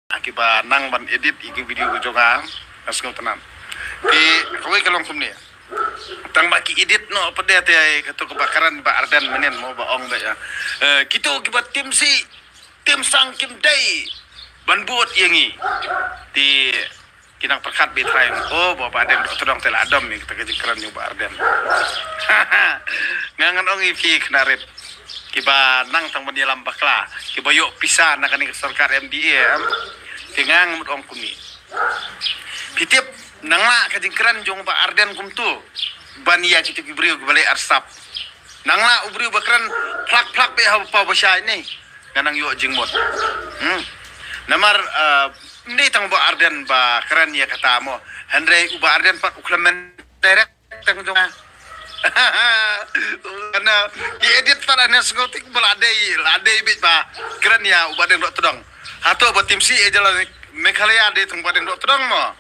akibat nang ban edit iki video ko jonga asgo tanan ti kowe kalong kumni tang baki edit no pede te kato kebakaran ba Ardan menen mo ba ong ba ya kita akibat tim sang kim dai ban buat yangi ti kinang perkat bitrai oh bawa Ardan todong tel adam ni kita kejengkeran yo ba Ardan ngangan ong ifi knarit kiba nang tang menyelam bakla kiba yuk pisah nak ni sarkar MDA tengang mut ong kumi pitip nangla kajingkeran jong ba Ardan kumtu bania kita kibri balik arsap nangla ubri bakran plak be ha pa basya ini nganang yuk jingmot namar ni tang ba Ardan ba keran ya kata mo Henry uba Ardan pak uklamen direct tang jong karena edit para nesgotik beladai bit ba keren ya ubaden dok tedong atau buat tim si jalan Meghalaya de tung baden dok tedong mo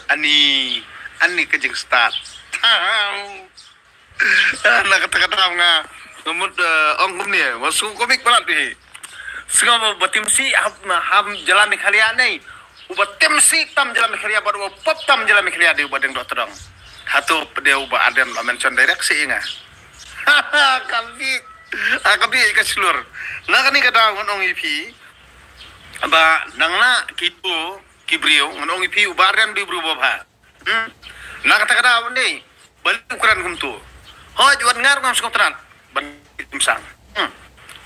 ani kejeng start nak kata-kata nga ngemut ongkum ni masuk komik belat ni semua buat tim si ham jalan Meghalaya ni ubat tim si tam jalan Meghalaya baru pop tam jalan Meghalaya de ubaden dok tedong hatu dia ubah Ardan la mention direksi inga kabi ka seluruh na kani kata ngonong ipi aba nangla kitu kibrio ngonong ipi ubah Ardan di berubah ba na kata ni balik ukuran kumtu ho juan ngar ngam skotran ban timsang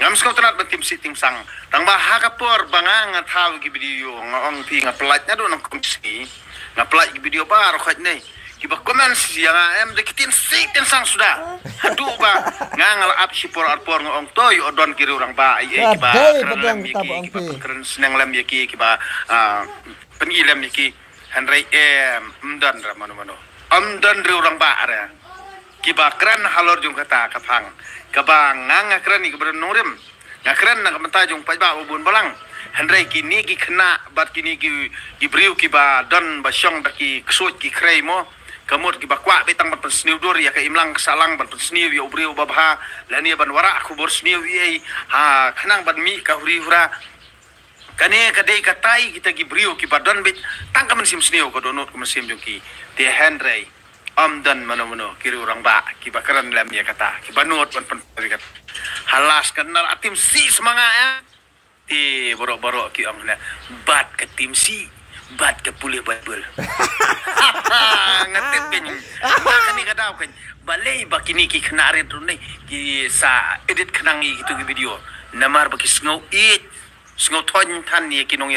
ngam skotran ban timsang tang ba hakapor bangang tahu kibrio ngong pi ngaplatnya do nang kumsi ngaplat kibrio ba rokat ni kiba komen yang em dekitin sitin sang sudah aduh ba ngangal ap sipor arpor ngong toy odon kiri orang ba kiba keren seneng lem yaki kiba pengilem yaki Henry mdan ramano amdan ri orang ba ara kiba keren halor jung kata kapang kabang ngang keren ni keberen nurim ngakren nak menta jung pajba ubun balang Henry kini ki kena bat kini ki gibriu kiba don basyong daki ksut ki kreimo kamut kiba kwa betang ban sniu dor ya ka imlang salang ban sniu ya ubriu babha lani ban wara aku bor sniu ye ha khanang ban mi ka huri hura kane kadai katai kita gibriu kiba don bit tangkam sim sniu ko donot ko sim joki te Henry amdan mano kiri orang ba kiba keran lam ya kata kiba not ban kat halas kenal atim si semanga ya ti borok-borok ki amna bat ke tim si bat ke pulih babel ngatip kan makan ni kadau kan balai bakini ki khnare drone ki sa edit khnangi gitu video namar baki sngau thon than ni ki nong